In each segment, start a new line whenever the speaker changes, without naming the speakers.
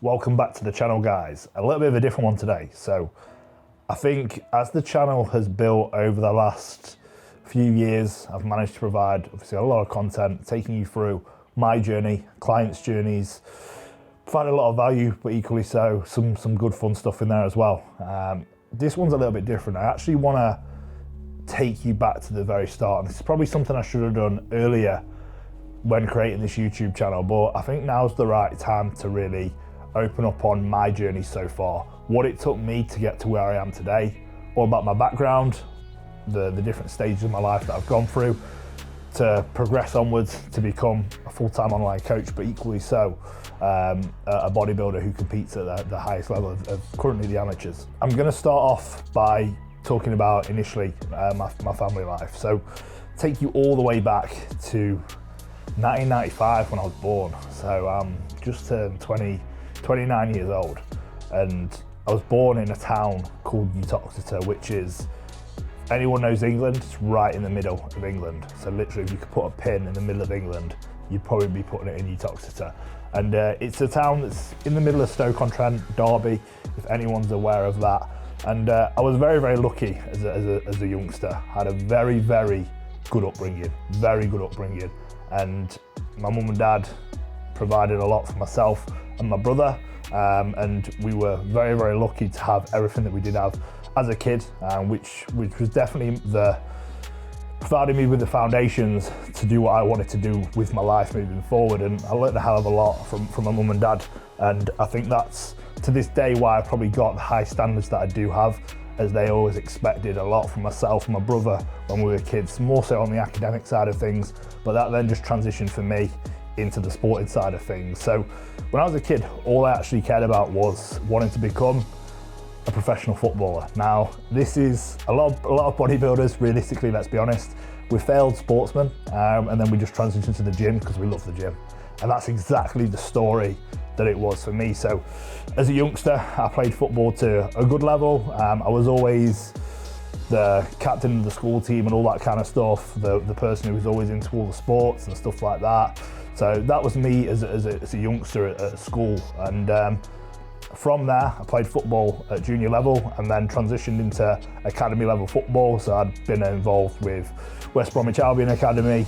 Welcome back to the channel, guys. A little bit of a different one today. So I think as the channel has built over the last few years, I've managed to provide obviously a lot of content, taking you through my journey, clients' journeys, providing a lot of value, but equally so, some good fun stuff in there as well. This one's a little bit different. I actually want to take you back to the very start. And this is probably something I should have done earlier when creating this YouTube channel, but I think now's the right time to really open up on my journey so far, what it took me to get to where I am today, all about my background, the different stages of my life that I've gone through to progress onwards to become a full-time online coach, but equally so a bodybuilder who competes at the highest level of currently the amateurs. I'm going to start off by talking about initially my family life. So take you all the way back to 1995 when I was born. So I'm just turned 29 years old, and I was born in a town called Uttoxeter, which is, if anyone knows England, it's right in the middle of England. So literally, if you could put a pin in the middle of England, you'd probably be putting it in Uttoxeter. And it's a town that's in the middle of Stoke-on-Trent, Derby, if anyone's aware of that. And I was very, very lucky as a youngster. I had a very, very good upbringing, and my mum and dad provided a lot for myself and my brother, and we were very, very lucky to have everything that we did have as a kid, which was definitely providing me with the foundations to do what I wanted to do with my life moving forward. And I learned a hell of a lot from my mum and dad, and I think that's to this day why I probably got the high standards that I do have, as they always expected a lot from myself and my brother when we were kids, more so on the academic side of things, but that then just transitioned for me into the sporting side of things. So when I was a kid, all I actually cared about was wanting to become a professional footballer. Now, this is a lot of bodybuilders, realistically, let's be honest, we're failed sportsmen, and then we just transition to the gym because we love the gym. And that's exactly the story that it was for me. So as a youngster, I played football to a good level. I was always the captain of the school team and all that kind of stuff, the person who was always into all the sports and stuff like that. So that was me as a youngster at school. And from there, I played football at junior level and then transitioned into academy level football. So I'd been involved with West Bromwich Albion Academy,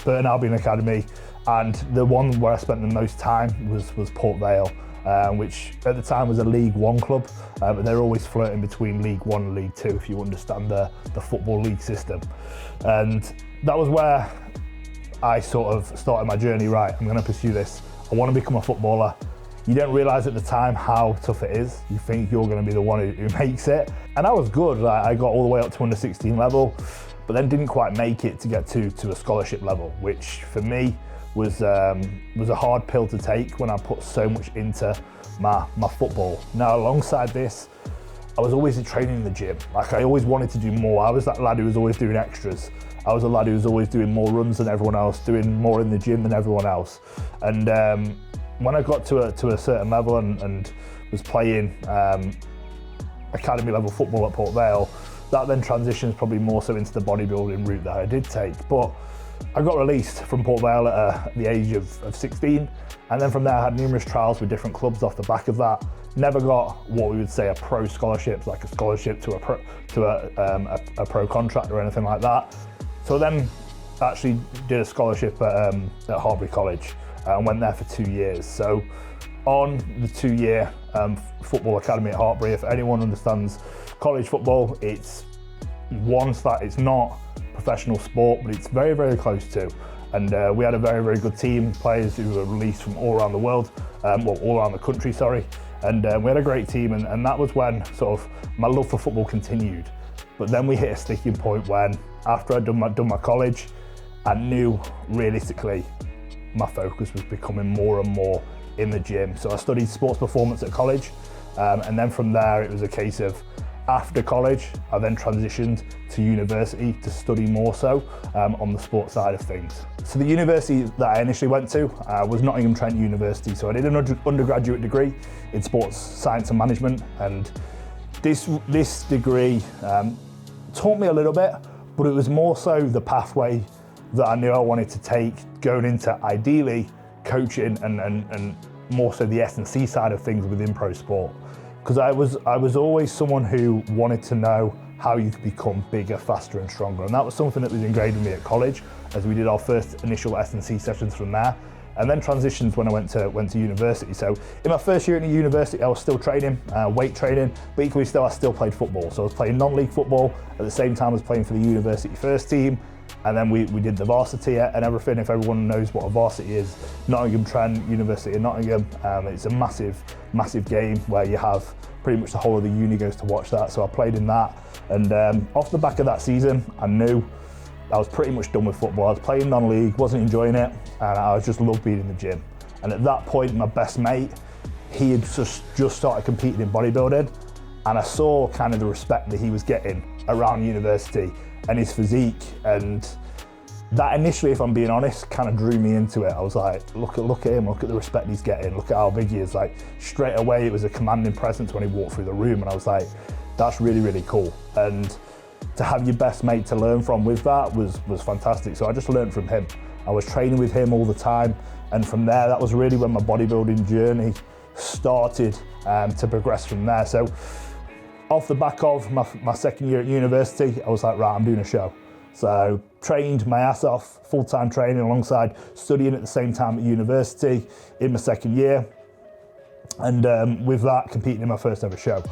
Burton Albion Academy, and the one where I spent the most time was Port Vale, which at the time was a League One club, but they're always flirting between League One and League Two, if you understand the football league system. And that was where I sort of started my journey. Right, I'm going to pursue this. I want to become a footballer. You don't realise at the time how tough it is. You think you're going to be the one who makes it. And I was good. I got all the way up to under 16 level, but then didn't quite make it to get to a scholarship level, which for me was a hard pill to take when I put so much into my football. Now, alongside this, I was always training in the gym. Like, I always wanted to do more. I was that lad who was always doing extras. I was a lad who was always doing more runs than everyone else, doing more in the gym than everyone else. And when I got to a certain level and was playing academy level football at Port Vale, that then transitions probably more so into the bodybuilding route that I did take. But I got released from Port Vale at the age of 16, and then from there I had numerous trials with different clubs off the back of that. Never got what we would say a pro scholarship, like a scholarship to a pro contract or anything like that. So then actually did a scholarship at Hartbury College and went there for 2 years. So on the 2-year football academy at Hartbury, if anyone understands college football, it's not professional sport, but it's very, very close to. And we had a very, very good team, players who were released from all around the world, all around the country, sorry. And we had a great team, and that was when sort of my love for football continued. But then we hit a sticking point when, after I'd done my college, I knew realistically my focus was becoming more and more in the gym. So I studied sports performance at college, and then from there it was a case of, after college, I then transitioned to university to study more so on the sports side of things. So the university that I initially went to was Nottingham Trent University. So I did an undergraduate degree in sports science and management, and this degree taught me a little bit, but it was more so the pathway that I knew I wanted to take, going into ideally coaching and more so the S&C side of things within pro sport. Because I was always someone who wanted to know how you could become bigger, faster and stronger. And that was something that was ingrained in me at college as we did our first initial S&C sessions from there. And then transitions when I went to university. So in my first year at university, I was still training, weight training, but equally still, I still played football. So I was playing non-league football at the same time as playing for the university first team. And then we did the varsity and everything. If everyone knows what a varsity is, Nottingham Trent, University of Nottingham, it's a massive, massive game where you have pretty much the whole of the uni goes to watch that. So I played in that. And off the back of that season, I knew I was pretty much done with football. I was playing non-league, wasn't enjoying it, and I just loved being in the gym. And at that point, my best mate, he had just started competing in bodybuilding, and I saw kind of the respect that he was getting around university and his physique, and that initially, if I'm being honest, kind of drew me into it. I was like, look at him, look at the respect he's getting, look at how big he is. Like straight away, it was a commanding presence when he walked through the room, and I was like, that's really, really cool. And to have your best mate to learn from with that was fantastic. So I just learned from him. I was training with him all the time, and from there, that was really when my bodybuilding journey started to progress from there. So off the back of my second year at university, I was like, right, I'm doing a show. So trained my ass off, full-time training alongside studying at the same time at university in my second year. And with that, competing in my first ever show.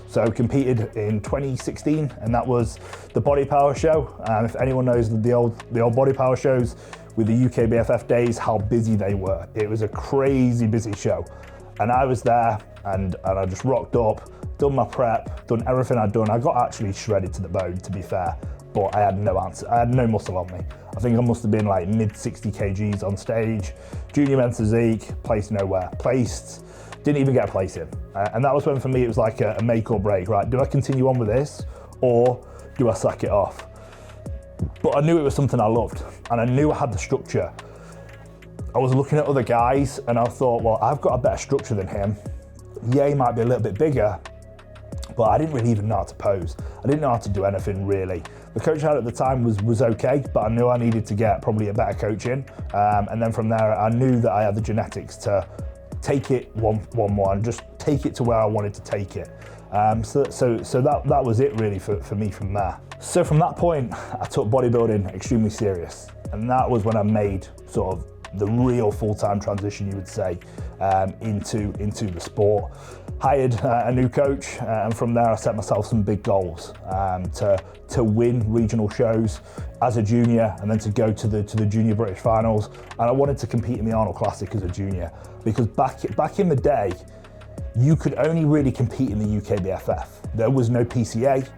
So competed in 2016, and that was the Body Power show. If anyone knows the old Body Power shows with the UKBFF days, how busy they were. It was a crazy busy show. And I was there and I just rocked up, done my prep, done everything I'd done. I got actually shredded to the bone, to be fair, but I had no answer. I had no muscle on me. I think I must have been like mid 60 kgs on stage. Junior men's physique, placed nowhere. Didn't even get a place in. And that was when for me it was like a make or break, right? Do I continue on with this or do I sack it off? But I knew it was something I loved and I knew I had the structure. I was looking at other guys and I thought, well, I've got a better structure than him. Yeah, he might be a little bit bigger, but I didn't really even know how to pose. I didn't know how to do anything really. The coach I had at the time was okay, but I knew I needed to get probably a better coach in. And then from there, I knew that I had the genetics to take it one more and just take it to where I wanted to take it. So that was it really for me from there. So from that point, I took bodybuilding extremely serious. And that was when I made sort of the real full-time transition, you would say, into the sport. Hired a new coach, and from there I set myself some big goals to win regional shows as a junior, and then to go to the junior British finals. And I wanted to compete in the Arnold Classic as a junior, because back in the day, you could only really compete in the UKBFF. There was no PCA,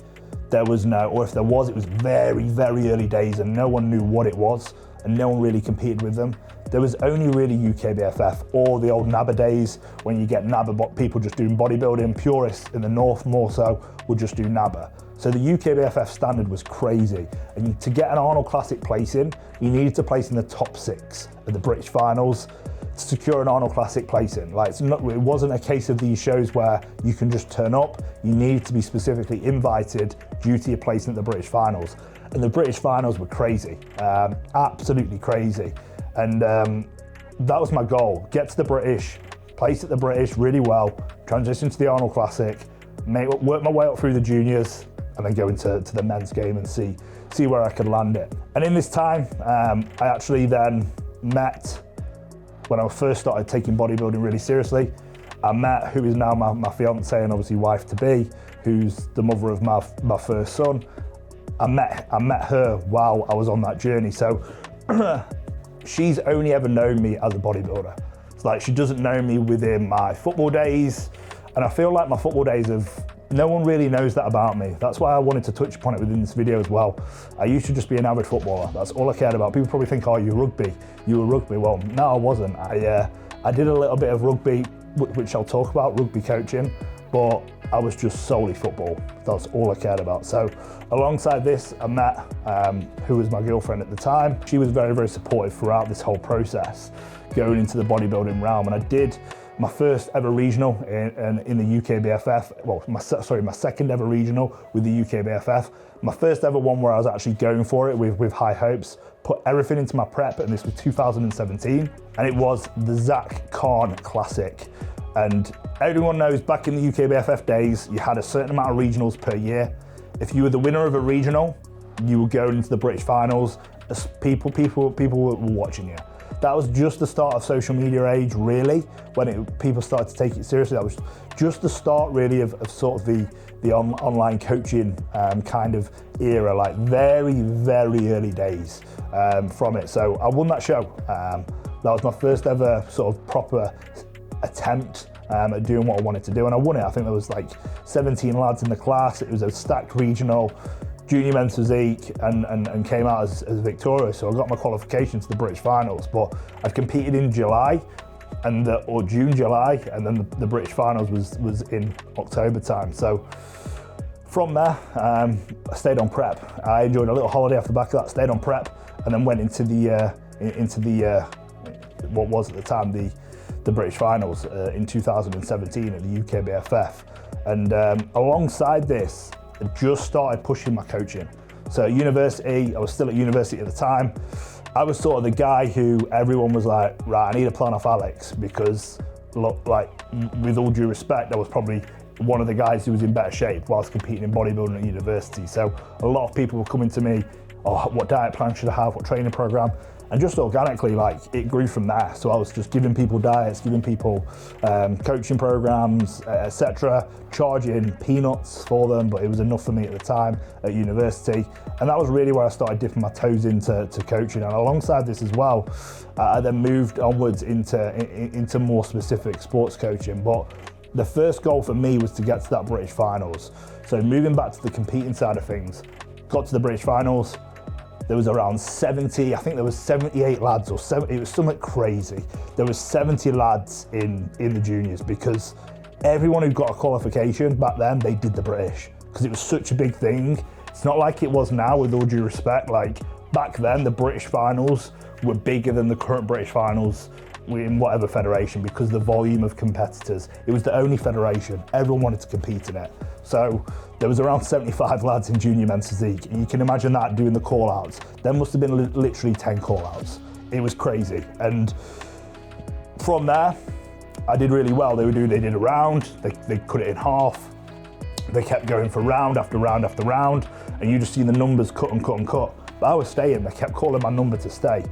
or if there was, it was very, very early days, and no one knew what it was, and no one really competed with them. There was only really UKBFF or the old NABBA days when you get NABBA people just doing bodybuilding. Purists in the north more so would just do NABBA. So the UKBFF standard was crazy. And to get an Arnold Classic place in, you needed to place in the top 6 at the British finals to secure an Arnold Classic place in. It wasn't a case of these shows where you can just turn up. You needed to be specifically invited due to your placing at the British finals. And the British finals were crazy, absolutely crazy. And that was my goal, get to the British, place at the British really well, transition to the Arnold Classic, work my way up through the juniors, and then go into the men's game and see where I could land it. And in this time, I actually then met, when I first started taking bodybuilding really seriously, I met who is now my fiance and obviously wife to be, who's the mother of my first son. I met her while I was on that journey. So she's only ever known me as a bodybuilder. It's like she doesn't know me within my football days. And I feel like my football days no one really knows that about me. That's why I wanted to touch upon it within this video as well. I used to just be an average footballer. That's all I cared about. People probably think, oh, you were rugby. Well, no, I wasn't. I did a little bit of rugby, which I'll talk about, rugby coaching, but I was just solely football. That's all I cared about. So alongside this, I met who was my girlfriend at the time. She was very, very supportive throughout this whole process, going into the bodybuilding realm. And I did my first ever regional in the UKBFF. Well, my second ever regional with the UKBFF. My first ever one where I was actually going for it with high hopes. put everything into my prep, and this was 2017, and it was the Zach Khan Classic. And everyone knows back in the UKBFF days, you had a certain amount of regionals per year. If you were the winner of a regional, you would go into the British finals. As people were watching you. That was just the start of social media age, really, when people started to take it seriously. That was just the start, really, of sort of the online coaching kind of era, like very, very early days from it. So I won that show. That was my first ever sort of proper attempt at doing what I wanted to do, and I won it. I think there was like 17 lads in the class. It was a stacked regional, junior men's physique, and came out as victorious. So I got my qualification to the British finals, but I've competed in July or June, July, and then the British finals was in October time. So from there, I stayed on prep. I enjoyed a little holiday off the back of that, stayed on prep, and then went into the what was at the time the British finals in 2017 at the UKBFF. And alongside this, I just started pushing my coaching. So at university, I was still at university at the time, I was sort of the guy who everyone was like, right, I need a plan off Alex, because look, like, with all due respect, I was probably one of the guys who was in better shape whilst competing in bodybuilding at university. So a lot of people were coming to me, oh, what diet plan should I have, what training program? And just organically, like, it grew from there. So I was just giving people diets, giving people coaching programs, etc., charging peanuts for them, but it was enough for me at the time at university. And that was really where I started dipping my toes into coaching. And alongside this as well, I then moved onwards into more specific sports coaching. But the first goal for me was to get to that British finals. So moving back to the competing side of things, got to the British finals. There was around 70, I think there was 78 lads, or 70, it was something crazy. There was 70 lads in the juniors, because everyone who got a qualification back then, they did the British, because it was such a big thing. It's not like it was now, with all due respect. Like, back then, the British finals were bigger than the current British finals in whatever federation, because the volume of competitors. It was the only federation. Everyone wanted to compete in it. So there was around 75 lads in junior men's physique, and you can imagine that doing the call-outs. There must have been literally 10 call-outs. It was crazy. And from there, I did really well. They did a round, they cut it in half. They kept going for round after round after round, and you just see the numbers cut and cut and cut. But I was staying, they kept calling my number to stay.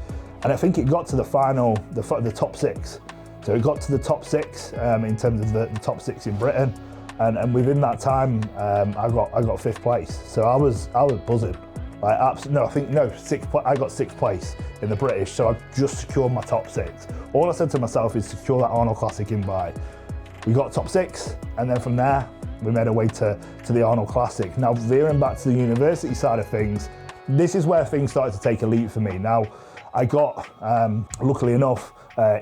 And I think it got to the final, the top six. So it got to the top six in terms of the top six in Britain. And within that time, I got fifth place. So I was buzzing. Like, I got sixth place in the British. So I just secured my top six. All I said to myself is secure that Arnold Classic invite. We got top six, and then from there, we made our way to the Arnold Classic. Now, veering back to the university side of things, this is where things started to take a leap for me. Now, I got, luckily enough,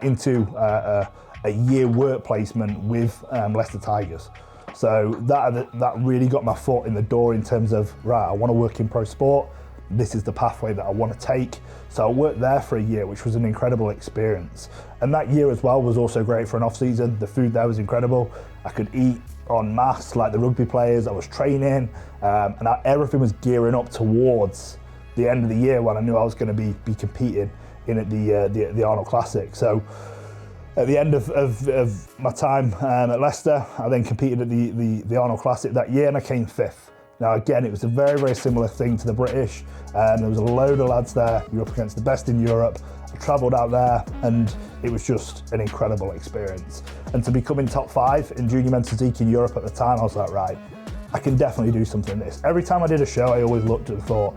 into a year work placement with Leicester Tigers. So that really got my foot in the door in terms of, right, I want to work in pro sport. This is the pathway that I want to take. So I worked there for a year, which was an incredible experience. And that year as well was also great for an off season. The food there was incredible. I could eat en masse like the rugby players. I was training, and everything was gearing up towards the end of the year when I knew I was going to be competing in at the Arnold Classic. So at the end of my time at Leicester, I then competed at the Arnold Classic that year, and I came fifth. Now again, it was a very, very similar thing to the British. There was a load of lads there. You're up against the best in Europe. I travelled out there, and it was just an incredible experience. And to become in top 5 in junior men's physique in Europe at the time, I was like, right, I can definitely do something like this. Every time I did a show, I always looked and thought,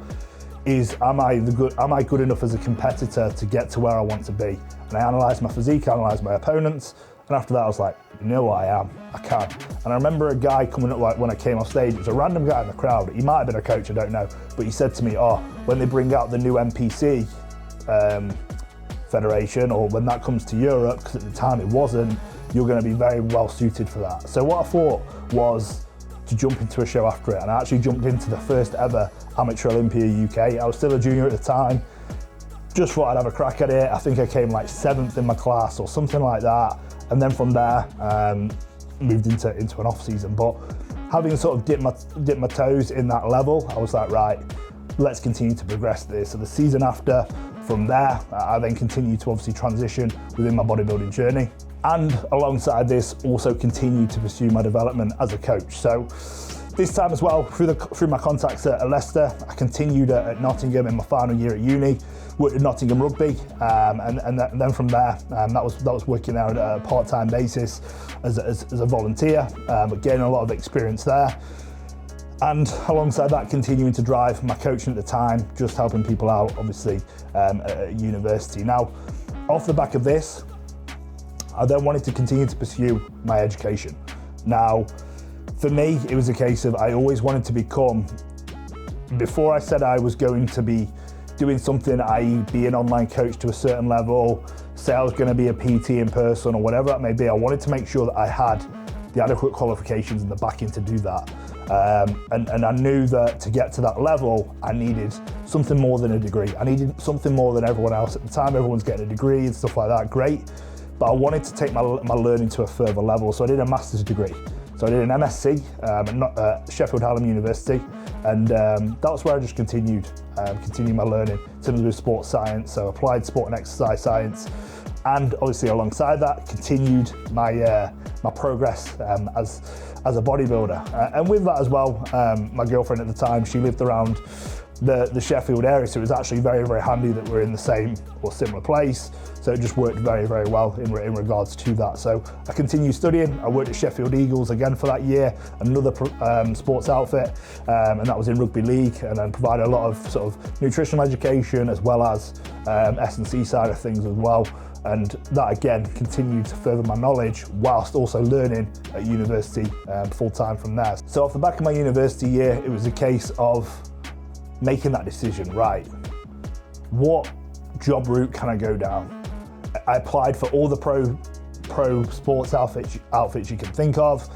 am I good enough as a competitor to get to where I want to be? And I analysed my physique, analysed my opponents, and after that I was like, you know what I am, I can. And I remember a guy coming up, like, when I came off stage, it was a random guy in the crowd, he might have been a coach, I don't know, but he said to me, oh, when they bring out the new NPC federation, or when that comes to Europe, because at the time it wasn't, you're going to be very well suited for that. So what I thought was to jump into a show after it, and I actually jumped into the first ever Amateur Olympia UK. I was still a junior at the time, just thought I'd have a crack at it. I think I came like 7th in my class or something like that, and then from there moved into an off season. But having sort of dipped my toes in that level, I was like, right, let's continue to progress this. So the season after, from there, I then continued to obviously transition within my bodybuilding journey. And alongside this, also continued to pursue my development as a coach. So this time as well, through my contacts at Leicester, I continued at Nottingham in my final year at uni, worked at Nottingham Rugby, and then from there, that was working there on a part-time basis as a volunteer, but gaining a lot of experience there. And alongside that, continuing to drive my coaching at the time, just helping people out, obviously, at university. Now, off the back of this, I then wanted to continue to pursue my education. Now, for me, it was a case of I always wanted to become, before I said I was going to be doing something, i.e. be an online coach to a certain level, say I was going to be a PT in person or whatever that may be, I wanted to make sure that I had the adequate qualifications and the backing to do that. And I knew that to get to that level, I needed something more than a degree. I needed something more than everyone else at the time. Everyone's getting a degree and stuff like that, great. But I wanted to take my learning to a further level. So I did a master's degree. So I did an MSc at Sheffield Hallam University. And that was where I just continued my learning in terms of sports science, so applied sport and exercise science. And obviously alongside that, continued my progress as a bodybuilder. And with that as well, my girlfriend at the time, she lived around the Sheffield area, so it was actually very, very handy that we're in the same or similar place. So it just worked very, very well in regards to that. So I continued studying. I worked at Sheffield Eagles again for that year, another sports outfit, and that was in rugby league, and then provided a lot of sort of nutritional education as well as S&C side of things as well. And that again continued to further my knowledge whilst also learning at university full-time from there. So off the back of my university year, it was a case of making that decision, right? What job route can I go down? I applied for all the pro sports outfits you can think of.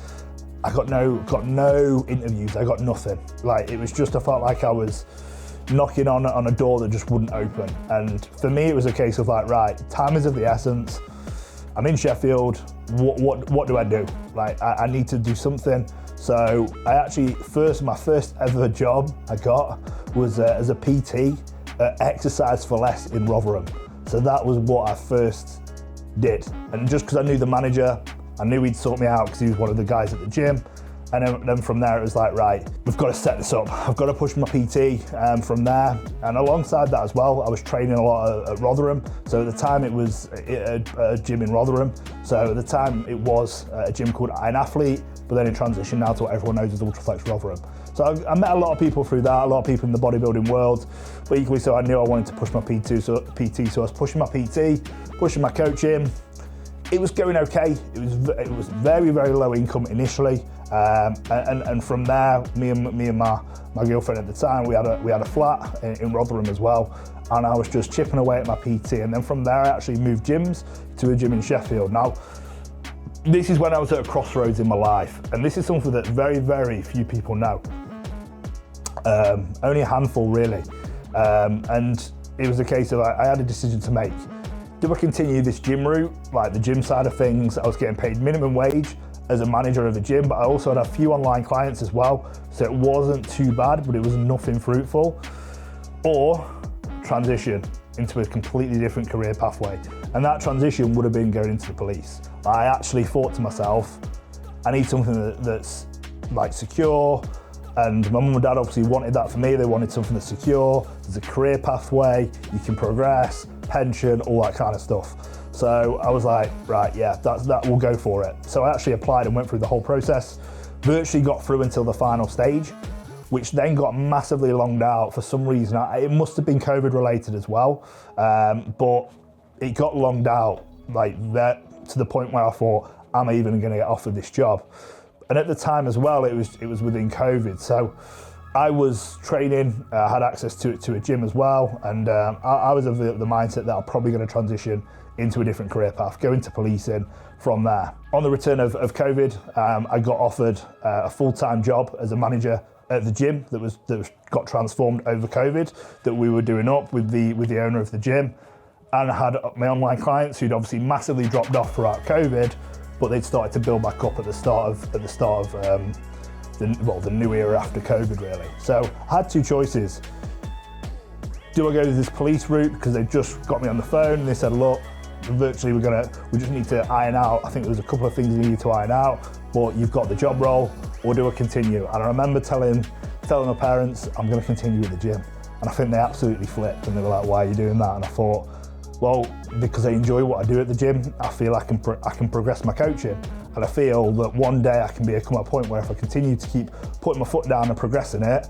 I got no interviews, I got nothing. Like, it was just, I felt like I was knocking on a door that just wouldn't open. And for me, it was a case of like, right, time is of the essence. I'm in Sheffield, what do I do? Like, I need to do something. So I actually, my first ever job I got was as a PT at Exercise for Less in Rotherham. So that was what I first did. And just because I knew the manager, I knew he'd sort me out because he was one of the guys at the gym. And then from there, it was like, right, we've got to set this up. I've got to push my PT from there. And alongside that as well, I was training a lot at Rotherham. So at the time, it was a gym in Rotherham. So at the time, it was a gym called Iron Athlete, but then it transitioned now to what everyone knows as Ultraflex Rotherham. So I met a lot of people through that, a lot of people in the bodybuilding world, but equally so I knew I wanted to push my PT, so I was pushing my PT, pushing my coaching. It was going okay. It was very, very low income initially, and from there, me and my girlfriend at the time, we had a flat in Rotherham as well, and I was just chipping away at my PT. And then from there, I actually moved gyms to a gym in Sheffield. Now, this is when I was at a crossroads in my life, and this is something that very, very few people know. Only a handful, really, and it was a case of I had a decision to make. Do I continue this gym route, like the gym side of things? I was getting paid minimum wage as a manager of a gym, but I also had a few online clients as well, so it wasn't too bad, but it was nothing fruitful. Or transition into a completely different career pathway. And that transition would have been going into the police. I actually thought to myself, I need something that's like secure, and my mum and dad obviously wanted that for me. They wanted something that's secure, there's a career pathway, you can progress, pension, all that kind of stuff. So I was like, right, yeah, that we'll go for it. So I actually applied and went through the whole process, virtually got through until the final stage, which then got massively longed out for some reason. It must have been COVID related as well, but it got longed out like that to the point where I thought, am I even going to get offered this job? And at the time as well, it was within COVID. So I was training, had access to a gym as well, and I was of the mindset that I'm probably going to transition into a different career path, go into policing from there. On the return of COVID, I got offered a full-time job as a manager at the gym that got transformed over COVID, that we were doing up with the owner of the gym, and I had my online clients who'd obviously massively dropped off throughout COVID, but they'd started to build back up at the start of the new era after COVID, really. So I had two choices. do I go to this police route because they just got me on the phone and they said, look, virtually we just need to iron out, I think there was a couple of things we needed to iron out, but you've got the job role, or do I continue? And I remember telling my parents, I'm going to continue with the gym. And I think they absolutely flipped and they were like, why are you doing that? And I thought, well, because I enjoy what I do at the gym, I feel I can progress my coaching. And I feel that one day I can come at a point where if I continue to keep putting my foot down and progressing it,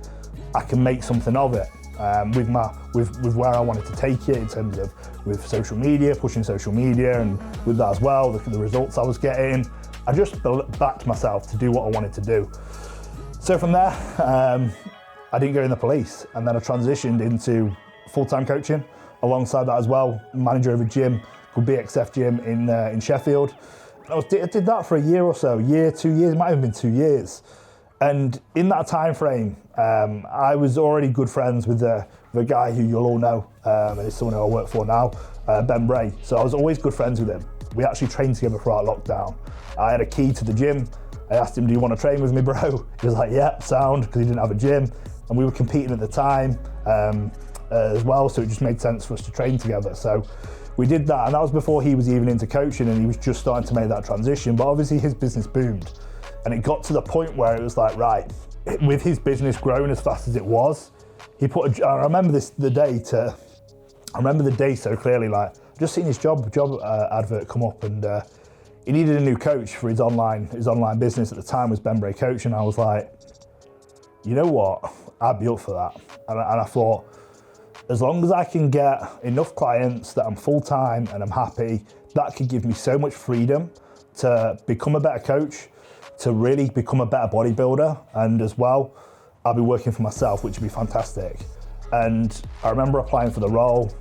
I can make something of it. With where I wanted to take it in terms of with social media, pushing social media, and with that as well, the results I was getting, I just backed myself to do what I wanted to do. So from there, I didn't go in the police, and then I transitioned into full-time coaching. Alongside that as well, manager of a gym called BXF Gym in Sheffield. I did that for a year or so, 2 years, it might have been 2 years. And in that time frame, I was already good friends with the guy who you'll all know, and it's someone who I work for now, Ben Bray. So I was always good friends with him. We actually trained together throughout lockdown. I had a key to the gym. I asked him, do you want to train with me, bro? He was like, yeah, sound, because he didn't have a gym. And we were competing at the time as well, so it just made sense for us to train together. So we did that, and that was before he was even into coaching, and he was just starting to make that transition. But obviously his business boomed. And it got to the point where it was like, right, with his business growing as fast as it was, he put I remember the day so clearly, like, just seen his job advert come up, and he needed a new coach for his online business. At the time was Ben Bray Coach, and I was like, you know what, I'd be up for that. And I thought, as long as I can get enough clients that I'm full-time and I'm happy, that could give me so much freedom to become a better coach, to really become a better bodybuilder, and as well, I'll be working for myself, which would be fantastic. And I remember applying for the role,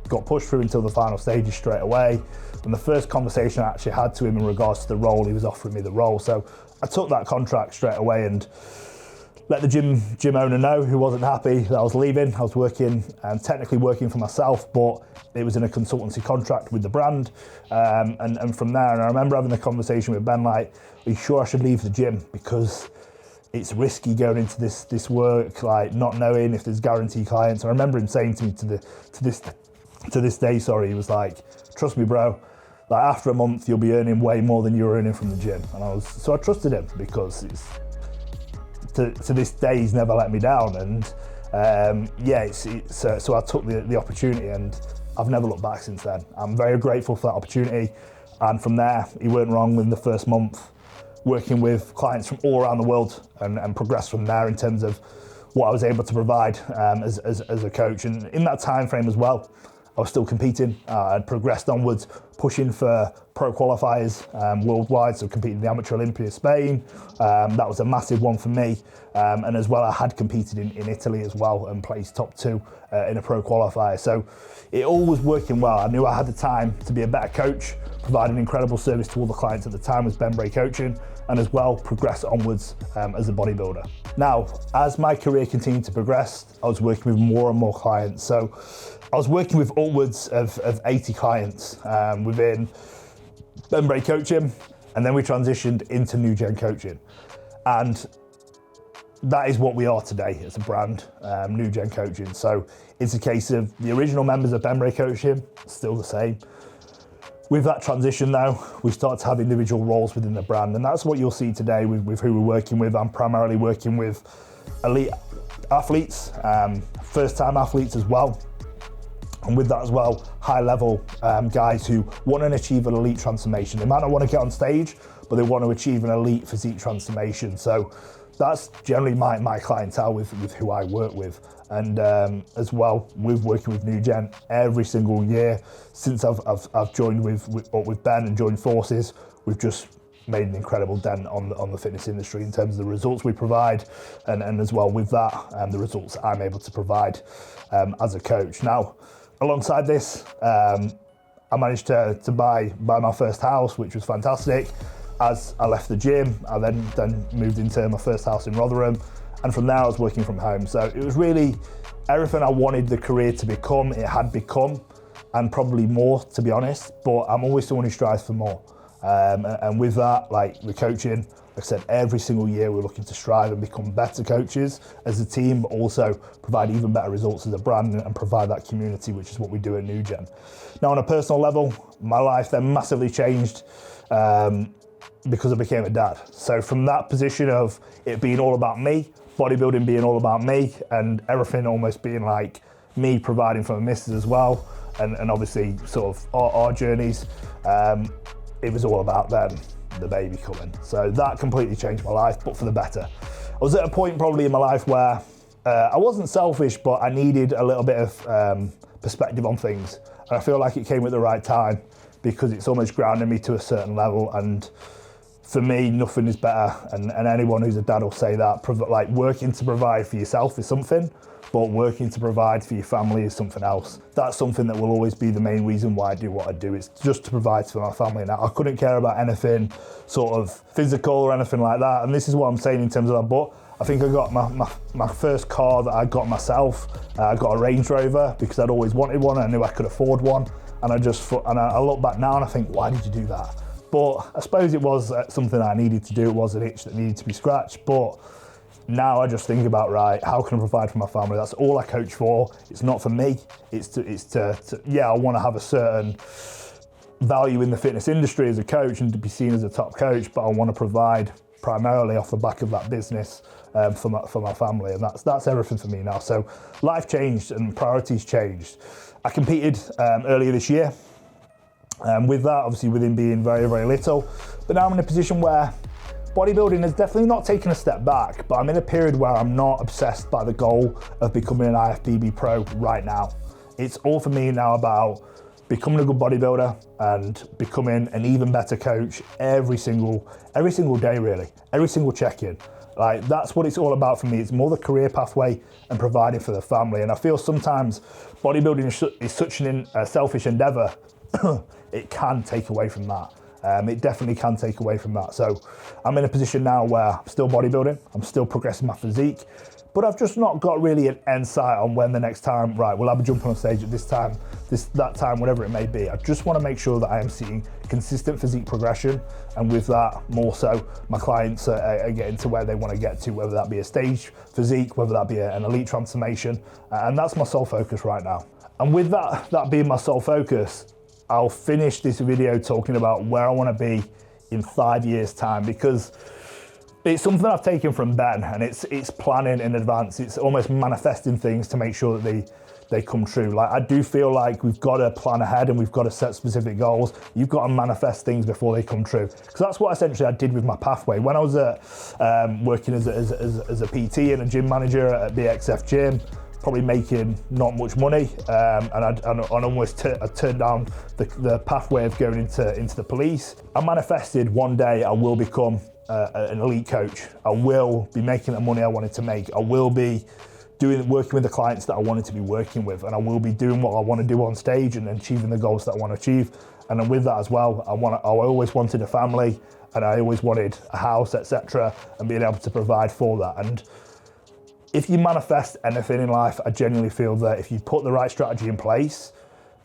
got pushed through until the final stages straight away. And the first conversation I actually had to him in regards to the role, he was offering me the role. So I took that contract straight away and let the gym owner know, who wasn't happy that I was leaving. I was working, technically working for myself, but it was in a consultancy contract with the brand. And from there, and I remember having the conversation with Ben, like, are you sure I should leave the gym? Because it's risky going into this work, like not knowing if there's guaranteed clients. I remember him saying to me to this day, he was like, trust me, bro, like after a month, you'll be earning way more than you were earning from the gym. And so I trusted him, because to this day, he's never let me down. And so I took the opportunity, and I've never looked back since then. I'm very grateful for that opportunity. And from there, he weren't wrong within the first month, working with clients from all around the world, and progressed from there in terms of what I was able to provide as a coach. And in that time frame as well, I was still competing. I'd progressed onwards, pushing for pro qualifiers worldwide, so competing in the Amateur Olympia Spain. That was a massive one for me. And as well, I had competed in Italy as well and placed top 2 in a pro qualifier. So it all was working well. I knew I had the time to be a better coach, provide an incredible service to all the clients at the time was Ben Bray Coaching, and as well progress onwards as a bodybuilder. Now, as my career continued to progress, I was working with more and more clients. So I was working with upwards of 80 clients within Ben Bray Coaching, and then we transitioned into New Gen Coaching. And that is what we are today as a brand, New Gen Coaching. So it's a case of the original members of Ben Bray Coaching, still the same. With that transition though, we start to have individual roles within the brand, and that's what you'll see today with who we're working with. I'm primarily working with elite athletes, first-time athletes as well. And with that as well, high-level guys who want to achieve an elite transformation. They might not want to get on stage, but they want to achieve an elite physique transformation. So that's generally my clientele with who I work with. And as well, we're working with New Gen every single year since I've joined with Ben and joined forces. We've just made an incredible dent on the fitness industry in terms of the results we provide, and as well with that, the results I'm able to provide as a coach. Now, alongside this, I managed to buy my first house, which was fantastic. As I left the gym, I then moved into my first house in Rotherham, and from there I was working from home. So it was really everything I wanted the career to become, it had become, and probably more, to be honest. But I'm always someone who strives for more. And with that, like the coaching, like I said, every single year we're looking to strive and become better coaches as a team, but also provide even better results as a brand and provide that community, which is what we do at New Gen. Now, on a personal level, my life then massively changed because I became a dad. So from that position of it being all about me, bodybuilding being all about me, and everything almost being like me providing for my missus as well, and obviously sort of our journeys, it was all about then the baby coming. So that completely changed my life, but for the better. I was at a point probably in my life where I wasn't selfish, but I needed a little bit of perspective on things. And I feel like it came at the right time because it's almost grounded me to a certain level. And for me, nothing is better. And anyone who's a dad will say that, like working to provide for yourself is something, but working to provide for your family is something else. That's something that will always be the main reason why I do what I do. It's just to provide for my family. Now, I couldn't care about anything sort of physical or anything like that. And this is what I'm saying in terms of that. But I think I got my first car that I got myself. I got a Range Rover because I'd always wanted one. I knew I could afford one. And I look back now and I think, why did you do that? But I suppose it was something I needed to do. It was an itch that needed to be scratched. But now I just think about, right, how can I provide for my family? That's all I coach for. It's not for me. It's to yeah, I want to have a certain value in the fitness industry as a coach and to be seen as a top coach, but I want to provide primarily off the back of that business for my family, and that's everything for me now. So life changed and priorities changed. I competed earlier this year. With that, obviously within being very, very little, but now I'm in a position where bodybuilding has definitely not taken a step back, but I'm in a period where I'm not obsessed by the goal of becoming an IFBB pro right now. It's all for me now about becoming a good bodybuilder and becoming an even better coach every single day, really, every single check-in. Like, that's what it's all about for me. It's more the career pathway and providing for the family. And I feel sometimes bodybuilding is such a selfish endeavor. It can take away from that. It definitely can take away from that. So I'm in a position now where I'm still bodybuilding, I'm still progressing my physique, but I've just not got really an end sight on when the next time, right, we'll have a jump on stage at this time, that time, whatever it may be. I just want to make sure that I am seeing consistent physique progression, and with that, more so, my clients are getting to where they want to get to, whether that be a stage physique, whether that be an elite transformation, and that's my sole focus right now. And with that being my sole focus, I'll finish this video talking about where I want to be in 5 years' time, because it's something I've taken from Ben, and it's planning in advance. It's almost manifesting things to make sure that they come true. Like, I do feel like we've got to plan ahead and we've got to set specific goals. You've got to manifest things before they come true, because that's what essentially I did with my pathway. When I was working as a PT and a gym manager at BXF Gym, probably making not much money, and I turned down the pathway of going into the police. I manifested one day I will become an elite coach. I will be making the money I wanted to make. I will be working with the clients that I wanted to be working with, and I will be doing what I want to do on stage and achieving the goals that I want to achieve. And then with that as well, I always wanted a family, and I always wanted a house, etc., and being able to provide for that. And if you manifest anything in life, I genuinely feel that if you put the right strategy in place,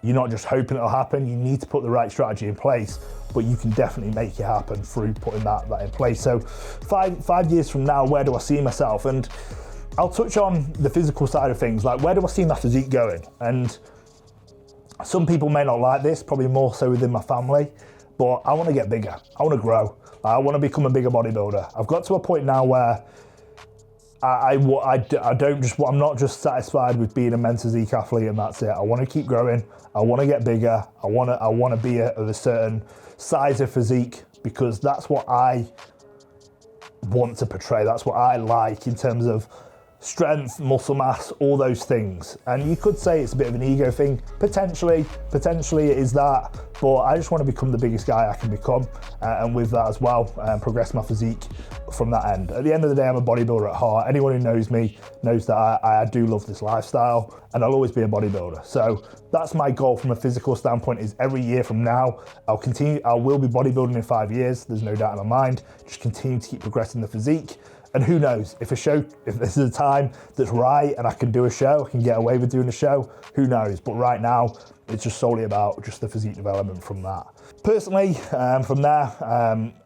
you're not just hoping it'll happen, you need to put the right strategy in place, but you can definitely make it happen through putting that in place. So 5 years from now, where do I see myself? And I'll touch on the physical side of things, like where do I see my physique going? And some people may not like this, probably more so within my family, but I want to get bigger, I want to grow, I want to become a bigger bodybuilder. I've got to a point now where I'm not just satisfied with being a men's physique athlete and that's it. I want to keep growing. I want to get bigger. I want to be of a certain size of physique, because that's what I want to portray. That's what I like in terms of strength, muscle mass, all those things. And you could say it's a bit of an ego thing. Potentially it is that, but I just want to become the biggest guy I can become, and with that as well, progress my physique from that end. At the end of the day, I'm a bodybuilder at heart. Anyone who knows me knows that I do love this lifestyle, and I'll always be a bodybuilder. So that's my goal from a physical standpoint, is every year from now, I will be bodybuilding in 5 years. There's no doubt in my mind. Just continue to keep progressing the physique, And who knows, if this is a time that's right and I can do a show, I can get away with doing a show, who knows? But right now, it's just solely about just the physique development from that. Personally, from there,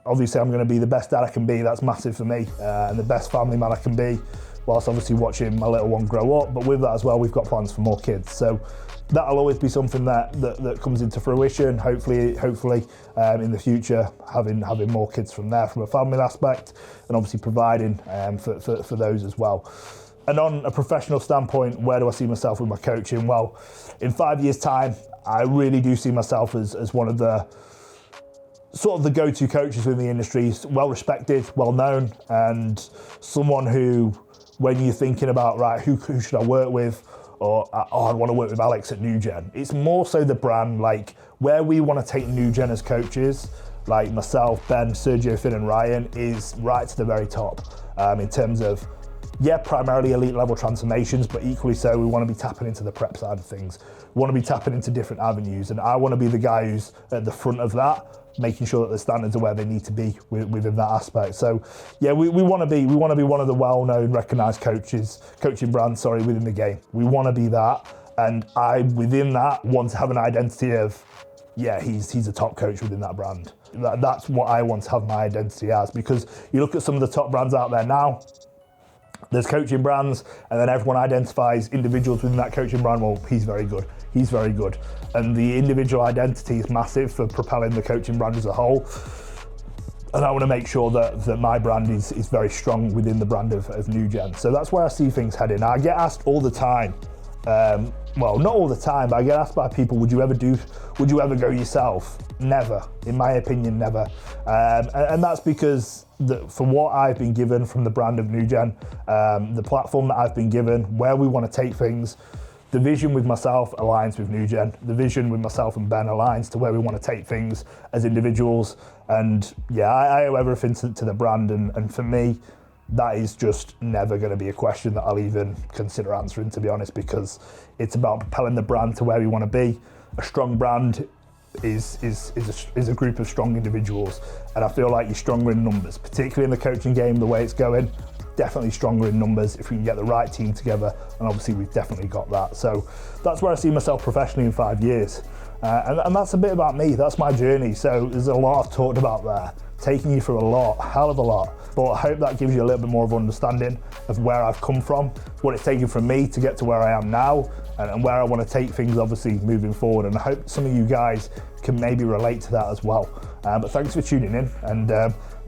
obviously I'm gonna be the best dad I can be, that's massive for me, and the best family man I can be, whilst obviously watching my little one grow up. But with that as well, we've got plans for more kids. So that'll always be something that comes into fruition, hopefully in the future, having more kids from there, from a family aspect, and obviously providing for those as well. And on a professional standpoint, where do I see myself with my coaching? Well, in 5 years' time, I really do see myself as one of the sort of the go-to coaches within the industry, well respected, well known, and someone who, when you're thinking about, right, who should I work with, or I want to work with Alex at New Gen, it's more so the brand, like where we want to take New Gen as coaches, like myself, Ben, Sergio, Finn and Ryan, is right to the very top in terms of, yeah, primarily elite level transformations, but equally so, we want to be tapping into the prep side of things. We want to be tapping into different avenues, and I want to be the guy who's at the front of that, making sure that the standards are where they need to be within that aspect. So yeah, we want to be one of the well-known, recognized coaching brands, within the game. We want to be that, and I, within that, want to have an identity of, yeah, he's a top coach within that brand. That's what I want to have my identity as, because you look at some of the top brands out there now, there's coaching brands, and then everyone identifies individuals within that coaching brand. Well, he's very good. He's very good. And the individual identity is massive for propelling the coaching brand as a whole. And I want to make sure that my brand is very strong within the brand of New Gen. So that's where I see things heading. I get asked all the time, well, not all the time, but I get asked by people, would you ever go yourself? Never, in my opinion, never. And that's because for what I've been given from the brand of New Gen, the platform that I've been given, where we want to take things, the vision with myself aligns with New Gen. The vision with myself and Ben aligns to where we want to take things as individuals. And yeah, I owe everything to the brand. And for me, that is just never going to be a question that I'll even consider answering, to be honest, because it's about propelling the brand to where we want to be. A strong brand is a group of strong individuals, and I feel like you're stronger in numbers, particularly in the coaching game, the way it's going. Definitely stronger in numbers if we can get the right team together, and obviously we've definitely got that. So that's where I see myself professionally in 5 years, and that's a bit about me. That's my journey. So there's a lot I've talked about there, taking you through a lot, hell of a lot, but I hope that gives you a little bit more of understanding of where I've come from, what it's taken from me to get to where I am now, and where I want to take things obviously moving forward. And I hope some of you guys can maybe relate to that as well. But thanks for tuning in, and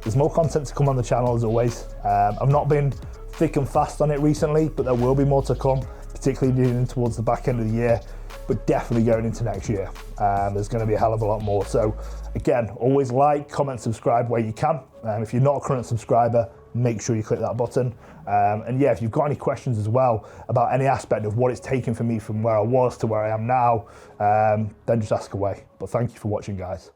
there's more content to come on the channel as always. I've not been thick and fast on it recently, but there will be more to come, particularly leading towards the back end of the year, but definitely going into next year. There's going to be a hell of a lot more. So again, always like, comment, subscribe where you can. If you're not a current subscriber, make sure you click that button. And yeah, if you've got any questions as well about any aspect of what it's taken for me from where I was to where I am now, then just ask away. But thank you for watching, guys.